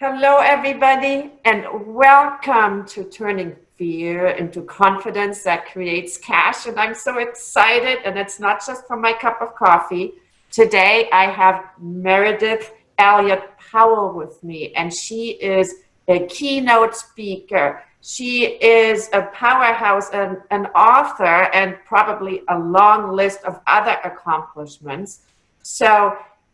Hello, everybody, and welcome to Turning Fear into Confidence that Creates Cash. And I'm so excited, and it's not just for my cup of coffee. Today, I have Meridith Elliott Powell with me, and she is a keynote speaker. She is a powerhouse and an author, and probably a long list of other accomplishments.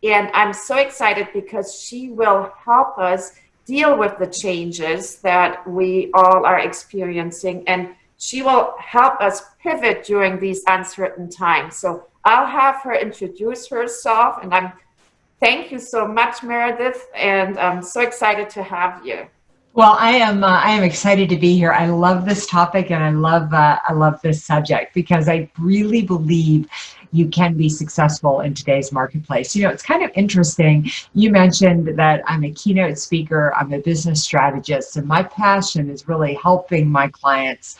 And I'm so excited because she will help us deal with the changes that we all are experiencing, and she will help us pivot during these uncertain times. So I'll have her introduce herself, and thank you so much, Meredith, and I'm so excited to have you. Well, I am excited to be here. I love this topic, and I love this subject because I really believe you can be successful in today's marketplace. You know, it's kind of interesting. You mentioned that I'm a keynote speaker, I'm a business strategist, and my passion is really helping my clients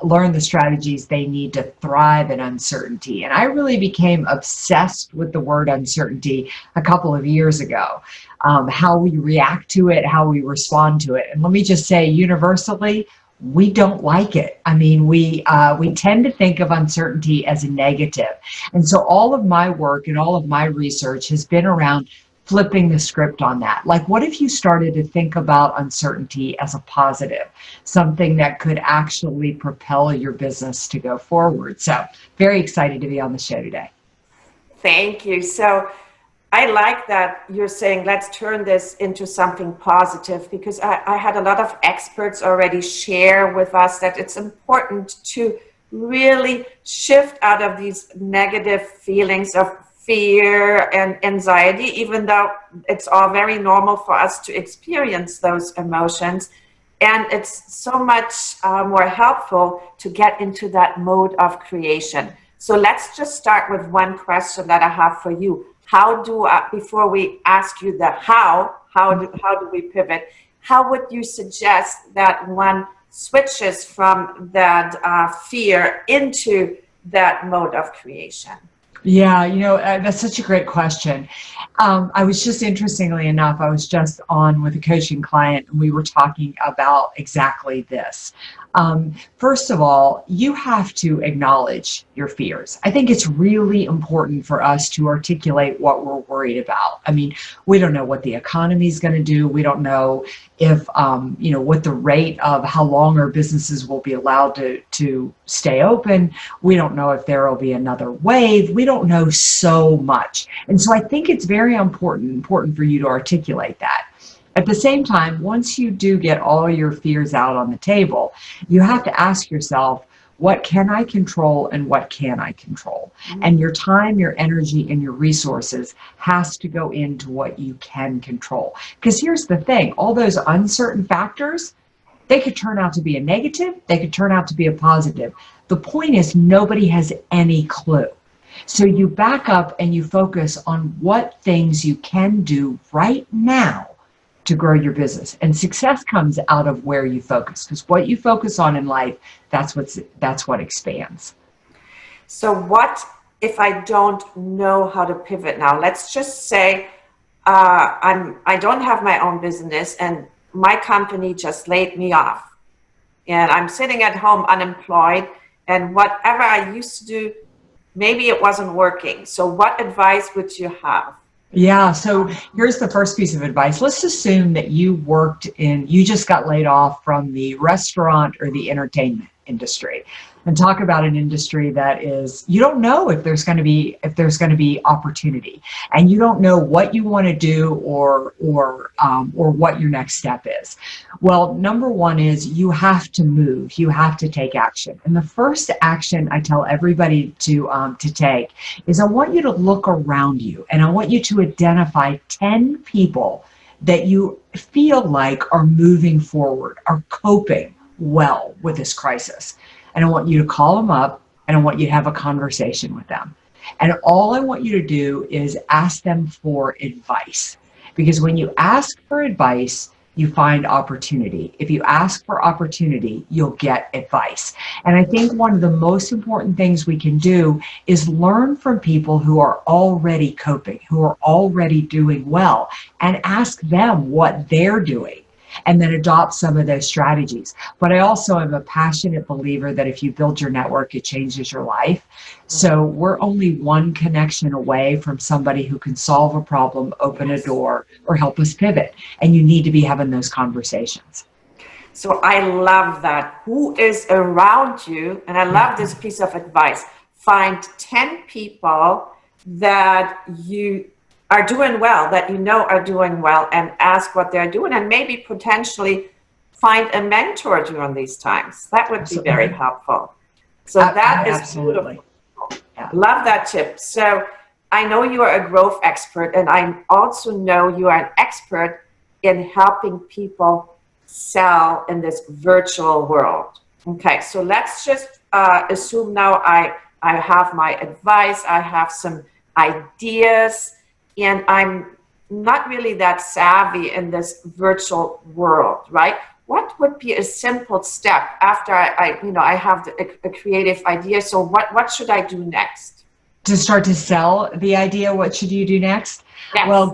learn the strategies they need to thrive in uncertainty. And I really became obsessed with the word uncertainty a couple of years ago. How we react to it, how we respond to it. And let me just say, universally, we don't like it. I mean, we tend to think of uncertainty as a negative. And so all of my work and all of my research has been around flipping the script on that. Like, what if you started to think about uncertainty as a positive, something that could actually propel your business to go forward? So very excited to be on the show today. Thank you. So I like that you're saying, let's turn this into something positive, because I had a lot of experts already share with us that it's important to really shift out of these negative feelings of fear and anxiety, even though it's all very normal for us to experience those emotions. And it's so much more helpful to get into that mode of creation. So let's just start with one question that I have for you. Before we ask you the how do we pivot? How would you suggest that one switches from that fear into that mode of creation? Yeah, that's such a great question. I was just, interestingly enough, I was just on with a coaching client, and we were talking about exactly this. First of all, you have to acknowledge your fears. I think it's really important for us to articulate what we're worried about. I mean, we don't know what the economy is going to do. We don't know if, what the rate of how long our businesses will be allowed to stay open. We don't know if there will be another wave. We don't know so much. And so I think it's very important for you to articulate that. At the same time, once you do get all your fears out on the table, you have to ask yourself, what can I control and what can I control? And your time, your energy, and your resources has to go into what you can control. Because here's the thing, all those uncertain factors, they could turn out to be a negative, they could turn out to be a positive. The point is, nobody has any clue. So you back up and you focus on what things you can do right now to grow your business. And success comes out of where you focus, because what you focus on in life, that's what expands. So what if I don't know how to pivot now? Let's just say I don't have my own business, and my company just laid me off, and I'm sitting at home unemployed, and whatever I used to do, maybe it wasn't working. So what advice would you have? Yeah, so here's the first piece of advice. Let's assume that you just got laid off from the restaurant or the entertainment industry, and talk about an industry that is, you don't know if there's going to be opportunity, and you don't know what you want to do or what your next step is. Well, number one is you have to move. You have to take action. And the first action I tell everybody to take is, I want you to look around you, and I want you to identify 10 people that you feel like are moving forward, are coping well with this crisis. And I want you to call them up, and I want you to have a conversation with them. And all I want you to do is ask them for advice. Because when you ask for advice, you find opportunity. If you ask for opportunity, you'll get advice. And I think one of the most important things we can do is learn from people who are already coping, who are already doing well, and ask them what they're doing, and then adopt some of those strategies. But I also am a passionate believer that if you build your network, it changes your life. So we're only one connection away from somebody who can solve a problem, open a door, or help us pivot. And you need to be having those conversations. So I love that. Who is around you? And I love this piece of advice. Find 10 people that you are doing well, that you know are doing well, and ask what they're doing, and maybe potentially find a mentor during these times. That would be very helpful. So that is absolutely beautiful. Yeah. Love that tip. So I know you are a growth expert, and I also know you are an expert in helping people sell in this virtual world. Okay, so let's just assume now I have my advice, I have some ideas, and I'm not really that savvy in this virtual world, right? What would be a simple step after I have a creative idea? So what should I do next? To start to sell the idea, what should you do next? Yes. Well,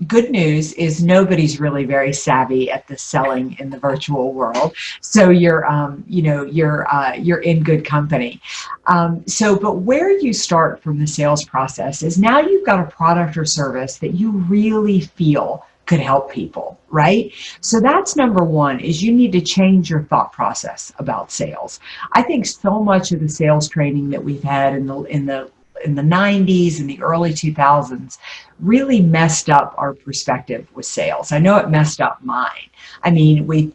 good news is nobody's really very savvy at the selling in the virtual world. So you're in good company. But where you start from the sales process is now you've got a product or service that you really feel could help people, right? So that's number one, is you need to change your thought process about sales. I think so much of the sales training that we've had in the 90s and the early 2000s really messed up our perspective with sales. I know it messed up mine. I mean, we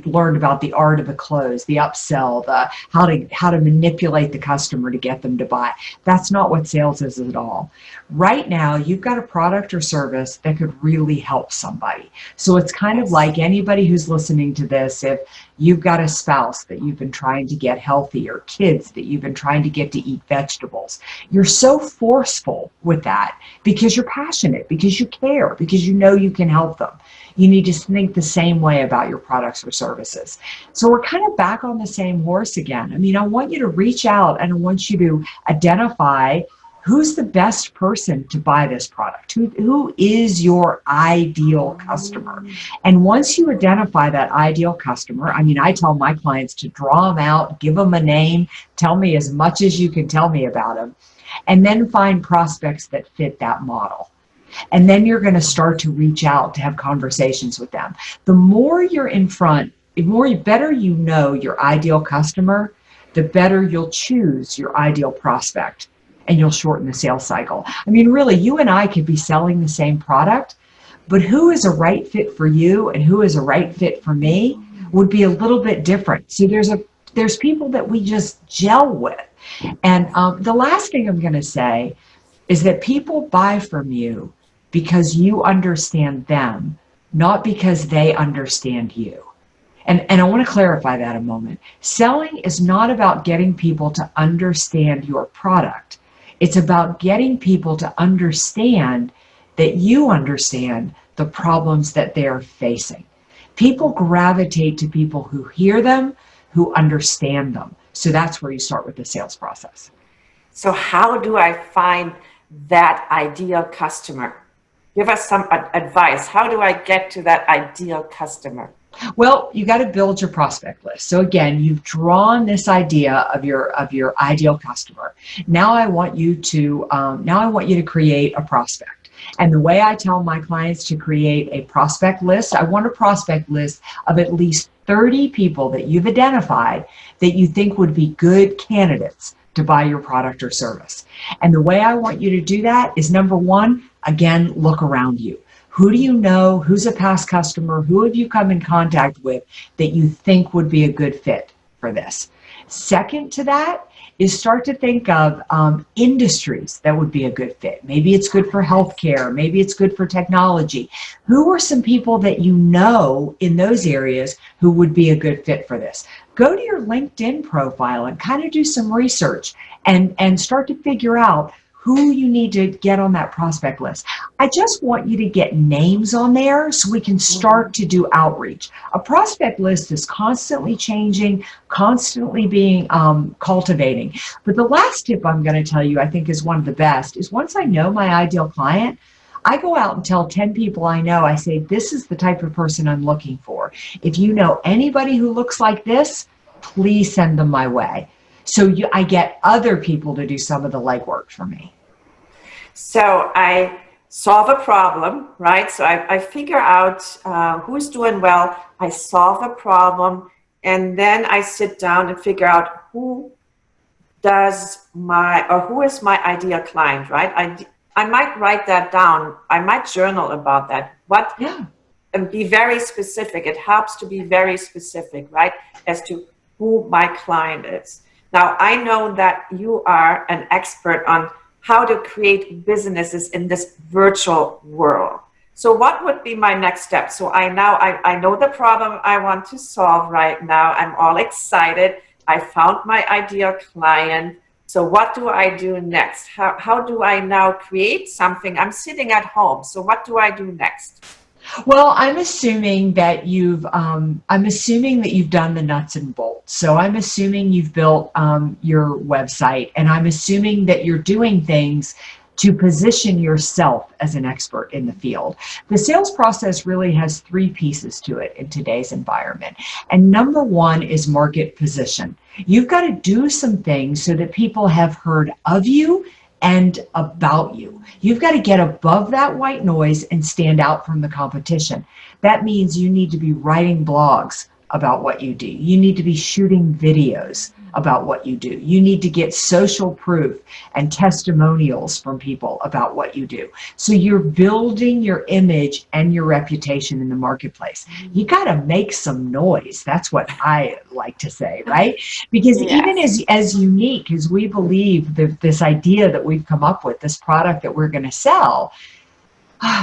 learned about the art of the close, the upsell, the how to manipulate the customer to get them to buy. That's not what sales is at all. Right now, you've got a product or service that could really help somebody. So it's kind of like anybody who's listening to this, if you've got a spouse that you've been trying to get healthy, or kids that you've been trying to get to eat vegetables, you're so forceful with that because you're passionate, because you care, because you know you can help them. You need to think the same way about your products or services. So we're kind of back on the same horse again. I mean, I want you to reach out and I want you to identify who's the best person to buy this product. Who is your ideal customer? And once you identify that ideal customer, I mean, I tell my clients to draw them out, give them a name, tell me as much as you can tell me about them, and then find prospects that fit that model. And then you're going to start to reach out to have conversations with them. The more you're in front, better you know your ideal customer, the better you'll choose your ideal prospect, and you'll shorten the sales cycle. I mean, really, you and I could be selling the same product, but who is a right fit for you and who is a right fit for me would be a little bit different. So there's people that we just gel with. And the last thing I'm going to say is that people buy from you because you understand them, not because they understand you. And I want to clarify that a moment. Selling is not about getting people to understand your product. It's about getting people to understand that you understand the problems that they're facing. People gravitate to people who hear them, who understand them. So that's where you start with the sales process. So how do I find that ideal customer? Give us some advice. How do I get to that ideal customer? Well, you got to build your prospect list. So again, you've drawn this idea of your ideal customer. Now I want you to create a prospect. And the way I tell my clients to create a prospect list, I want a prospect list of at least 30 people that you've identified that you think would be good candidates to buy your product or service. And the way I want you to do that is, number one, again, look around you. Who do you know? Who's a past customer? Who have you come in contact with that you think would be a good fit for this? Second to that is start to think of industries that would be a good fit. Maybe it's good for healthcare. Maybe it's good for technology. Who are some people that you know in those areas who would be a good fit for this? Go to your LinkedIn profile and kind of do some research and start to figure out who you need to get on that prospect list. I just want you to get names on there so we can start to do outreach. A prospect list is constantly changing, constantly being cultivating. But the last tip I'm going to tell you, I think is one of the best, is once I know my ideal client, I go out and tell 10 people I know, I say, this is the type of person I'm looking for. If you know anybody who looks like this, please send them my way. So I get other people to do some of the legwork for me. So I solve a problem, right? So I figure out who's doing well. I solve a problem, and then I sit down and figure out who is my ideal client, right? I might write that down. I might journal about that. And be very specific. It helps to be very specific, right? As to who my client is. Now, I know that you are an expert on how to create businesses in this virtual world. So what would be my next step? So I know the problem I want to solve right now. I'm all excited. I found my ideal client. So what do I do next? How do I now create something? I'm sitting at home. So what do I do next? Well, I'm assuming that you've done the nuts and bolts. So I'm assuming you've built your website, and I'm assuming that you're doing things to position yourself as an expert in the field. The sales process really has three pieces to it in today's environment. And number one is market position. You've got to do some things so that people have heard of you and about you. You've got to get above that white noise and stand out from the competition. That means you need to be writing blogs about what you do. You need to be shooting videos about what you do. You need to get social proof and testimonials from people about what you do. So you're building your image and your reputation in the marketplace. You got to make some noise. That's what I like to say, right? Because even as unique as we believe this idea that we've come up with, this product that we're going to sell,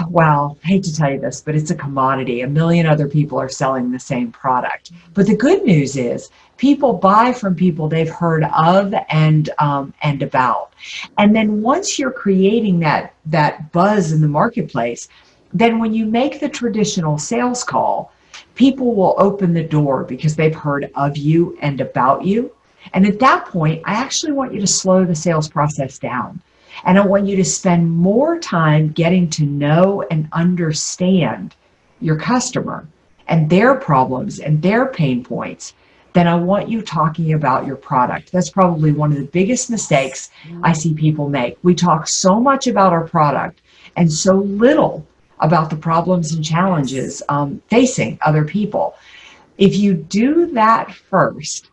well, I hate to tell you this, but it's a commodity. A million other people are selling the same product. But the good news is people buy from people they've heard of and about. And then once you're creating that buzz in the marketplace, then when you make the traditional sales call, people will open the door because they've heard of you and about you. And at that point, I actually want you to slow the sales process down. And I want you to spend more time getting to know and understand your customer and their problems and their pain points than I want you talking about your product. That's probably one of the biggest mistakes I see people make. We talk so much about our product and so little about the problems and challenges facing other people. If you do that first,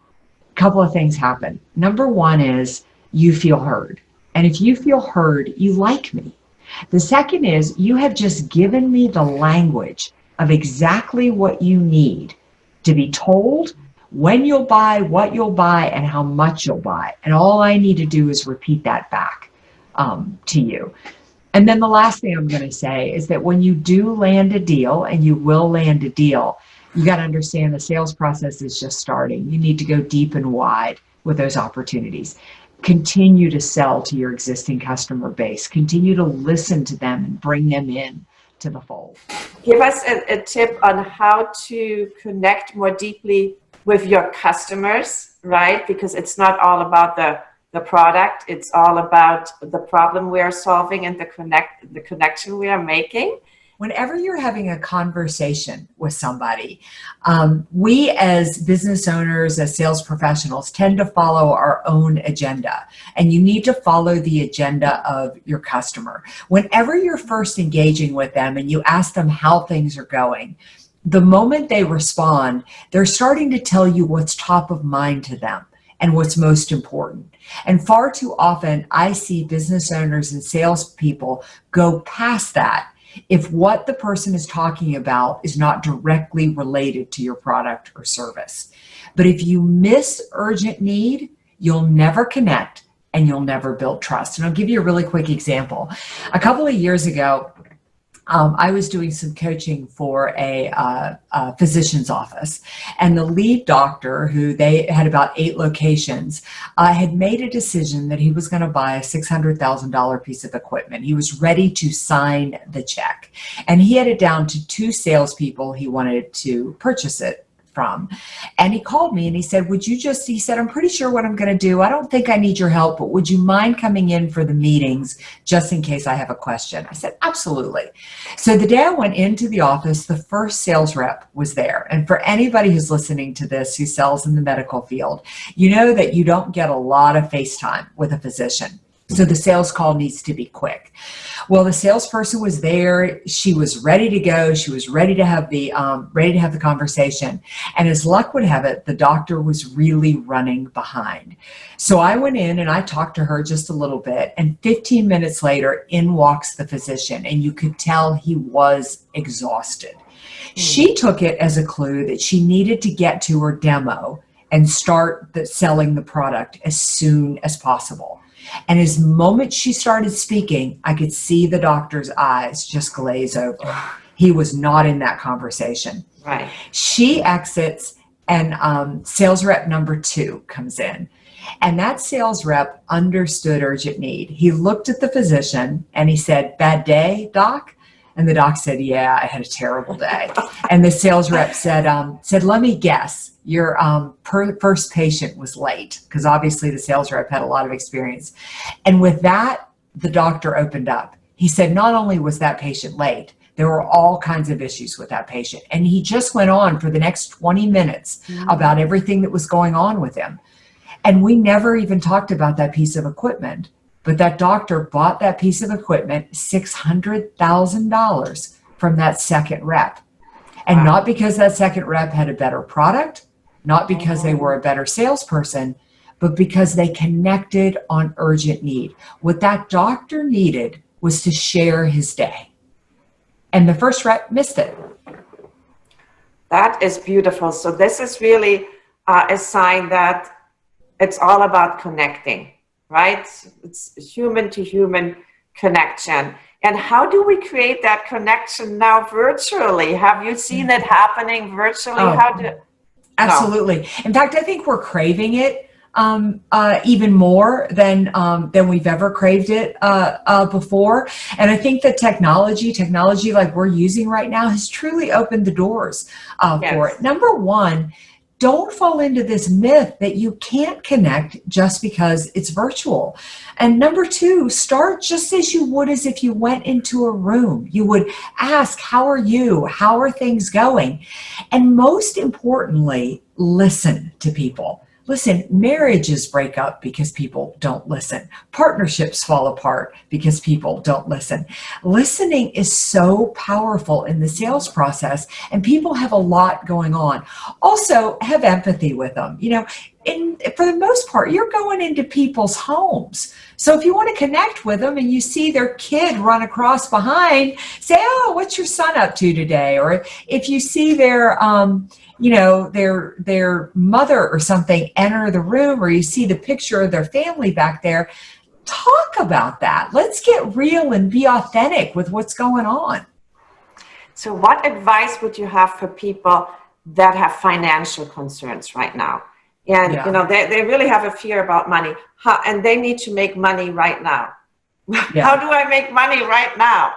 a couple of things happen. Number one is you feel heard. And if you feel heard, you like me. The second is you have just given me the language of exactly what you need to be told, when you'll buy, what you'll buy, and how much you'll buy. And all I need to do is repeat that back to you. And then the last thing I'm going to say is that when you do land a deal, and you will land a deal, you got to understand the sales process is just starting. You need to go deep and wide with those opportunities. Continue to sell to your existing customer base. Continue to listen to them and bring them in to the fold. Give us a tip on how to connect more deeply with your customers, right? Because it's not all about the product. It's all about the problem we are solving and the connection we are making. Whenever you're having a conversation with somebody, we as business owners, as sales professionals, tend to follow our own agenda. And you need to follow the agenda of your customer. Whenever you're first engaging with them and you ask them how things are going, the moment they respond, they're starting to tell you what's top of mind to them and what's most important. And far too often, I see business owners and salespeople go past that if what the person is talking about is not directly related to your product or service. But if you miss urgent need, you'll never connect and you'll never build trust. And I'll give you a really quick example. A couple of years ago, I was doing some coaching for a physician's office, and the lead doctor, who they had about 8 locations, had made a decision that he was going to buy a $600,000 piece of equipment. He was ready to sign the check, and he had it down to 2 salespeople he wanted to purchase it from. And he called me and he said, he said, I'm pretty sure what I'm going to do. I don't think I need your help, but would you mind coming in for the meetings just in case I have a question? I said, absolutely. So the day I went into the office, the first sales rep was there. And for anybody who's listening to this who sells in the medical field, you know that you don't get a lot of face time with a physician. So the sales call needs to be quick. Well, the salesperson was there. She was ready to go. She was ready to have the conversation. And as luck would have it, the doctor was really running behind. So I went in and I talked to her just a little bit. And 15 minutes later, in walks the physician. And you could tell he was exhausted. She took it as a clue that she needed to get to her demo and start selling the product as soon as possible. And as moment she started speaking, I could see the doctor's eyes just glaze over. He was not in that conversation. Right. She exits, and sales rep number 2 comes in. And that sales rep understood urgent need. He looked at the physician and he said, "Bad day, doc?" And the doc said, "Yeah, I had a terrible day." And the sales rep said, "Let me guess. Your first patient was late," because obviously the sales rep had a lot of experience. And with that, the doctor opened up. He said, not only was that patient late, there were all kinds of issues with that patient. And he just went on for the next 20 minutes about everything that was going on with him. And we never even talked about that piece of equipment. But that doctor bought that piece of equipment, $600,000 from that second rep. And not because that second rep had a better product, not because they were a better salesperson, but because they connected on urgent need. What that doctor needed was to share his day. And the first rep missed it. That is beautiful. So this is really a sign that it's all about connecting, right? It's human to human connection. And how do we create that connection now virtually? Have you seen it happening virtually? Absolutely. In fact, I think we're craving it even more than we've ever craved it before. And I think that technology like we're using right now has truly opened the doors for it. Number one, don't fall into this myth that you can't connect just because it's virtual. And number two, start just as you would as if you went into a room. You would ask, how are you? How are things going? And most importantly, listen to people. Listen, marriages break up because people don't listen. Partnerships fall apart because people don't listen. Listening is so powerful in the sales process, and people have a lot going on. Also, have empathy with them. You know, for the most part, you're going into people's homes. So if you want to connect with them and you see their kid run across behind, say, "Oh, what's your son up to today?" Or if you see their mother or something enter the room, or you see the picture of their family back there, talk about that. Let's get real and be authentic with what's going on. So what advice would you have for people that have financial concerns right now? And, they really have a fear about money, and they need to make money right now. Yeah. How do I make money right now?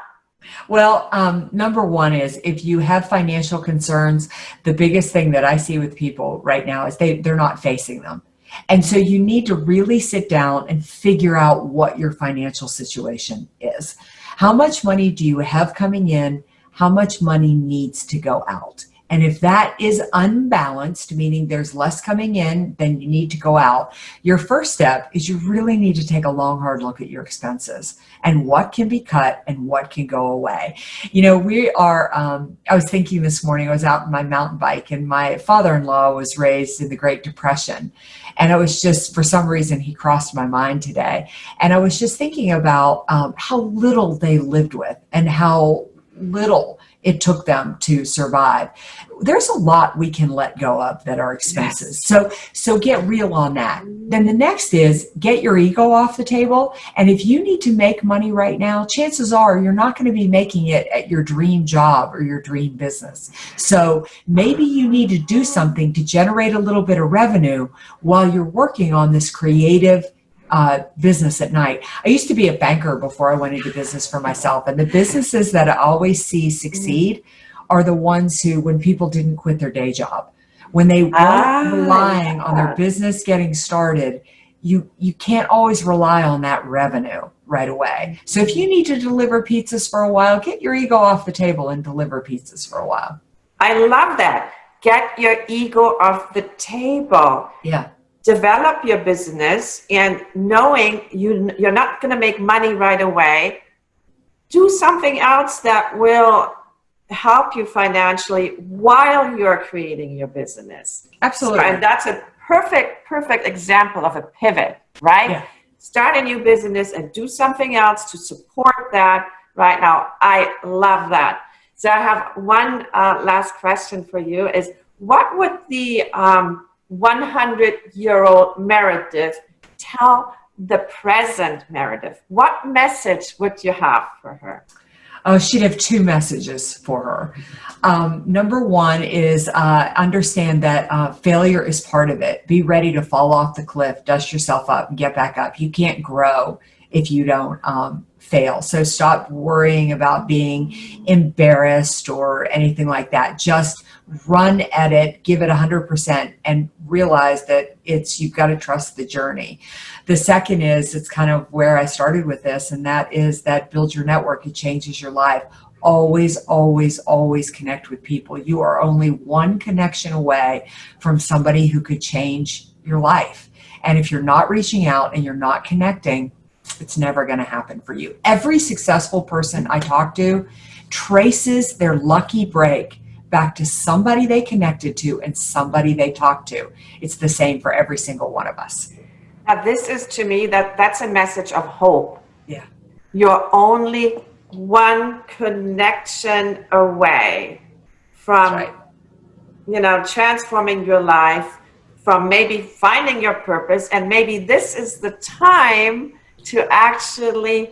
Well, number one is if you have financial concerns, the biggest thing that I see with people right now is they're not facing them. And so you need to really sit down and figure out what your financial situation is. How much money do you have coming in? How much money needs to go out? And if that is unbalanced, meaning there's less coming in than you need to go out, your first step is you really need to take a long, hard look at your expenses and what can be cut and what can go away. You know, I was thinking this morning, I was out on my mountain bike, and my father-in-law was raised in the Great Depression. And it was just, for some reason, he crossed my mind today. And I was just thinking about how little they lived with and how little it took them to survive. There's a lot we can let go of that are expenses. So get real on that. Then the next is get your ego off the table. And if you need to make money right now, chances are you're not going to be making it at your dream job or your dream business. So maybe you need to do something to generate a little bit of revenue while you're working on this creative business at night. I used to be a banker before I went into business for myself. And the businesses that I always see succeed are the ones who, when people didn't quit their day job, when they weren't relying on their business getting started, you can't always rely on that revenue right away. So if you need to deliver pizzas for a while, get your ego off the table and deliver pizzas for a while. I love that. Get your ego off the table. Yeah. Develop your business, and knowing you're not going to make money right away, do something else that will help you financially while you're creating your business. Absolutely. So, and that's a perfect example of a pivot, right? Yeah. Start a new business and do something else to support that right now. I love that. So I have one last question for you is, what would the 100-year-old Meridith tell the present Meridith? What message would you have for her? Oh, she'd have two messages for her. Number one is understand that failure is part of it. Be ready to fall off the cliff, dust yourself up, and get back up. You can't grow if you don't fail. So stop worrying about being embarrassed or anything like that. Just run at it, give it 100%, and realize that you've got to trust the journey. The second is, it's kind of where I started with this, and that is that build your network. It changes your life. Always, always, always connect with people. You are only one connection away from somebody who could change your life. And if you're not reaching out and you're not connecting, it's never going to happen for you. Every successful person I talk to traces their lucky break back to somebody they connected to and somebody they talked to. It's the same for every single one of us. Now, this is, to me, that's a message of hope. Yeah. You're only one connection away from, transforming your life, from maybe finding your purpose, and maybe this is the time to actually,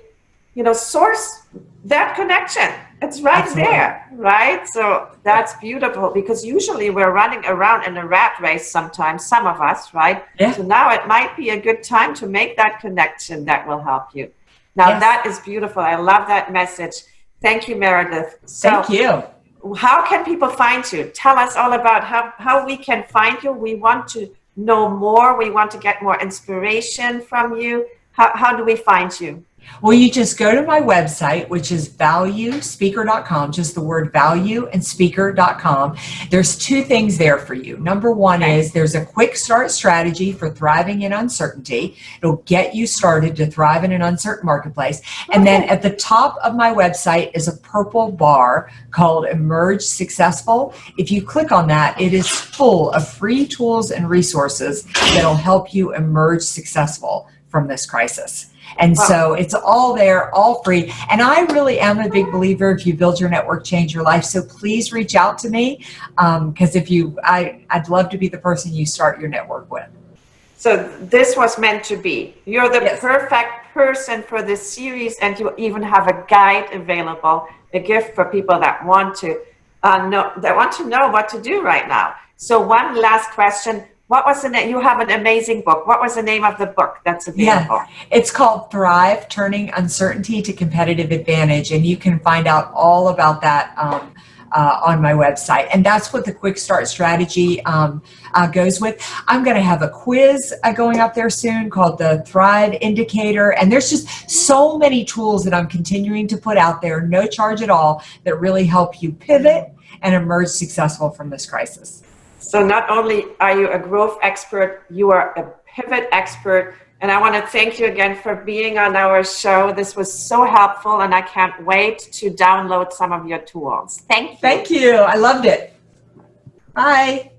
source that connection. It's right there, right? So that's beautiful, because usually we're running around in a rat race sometimes, some of us, right? Yeah. So now it might be a good time to make that connection that will help you. Now, that is beautiful. I love that message. Thank you, Meridith. So, thank you. How can people find you? Tell us all about how we can find you. We want to know more. We want to get more inspiration from you. How do we find you? Well, you just go to my website, which is valuespeaker.com, just the word value and speaker.com. There's two things there for you. Number one is there's a quick start strategy for thriving in uncertainty. It'll get you started to thrive in an uncertain marketplace. And then at the top of my website is a purple bar called Emerge Successful. If you click on that, it is full of free tools and resources that'll help you emerge successful from this crisis. And so it's all there, all free. And I really am a big believer, if you build your network, change your life. So please reach out to me, because I'd love to be the person you start your network with. So this was meant to be. You're the perfect person for this series, and you even have a guide available, a gift for people that want to know what to do right now. So one last question. What was the name? You have an amazing book. What was the name of the book that's available? Yeah, it's called Thrive, Turning Uncertainty to Competitive Advantage. And you can find out all about that on my website. And that's what the Quick Start Strategy goes with. I'm going to have a quiz going up there soon called the Thrive Indicator. And there's just so many tools that I'm continuing to put out there, no charge at all, that really help you pivot and emerge successful from this crisis. So not only are you a growth expert, you are a pivot expert. And I want to thank you again for being on our show. This was so helpful, and I can't wait to download some of your tools. Thank you. Thank you. I loved it. Bye.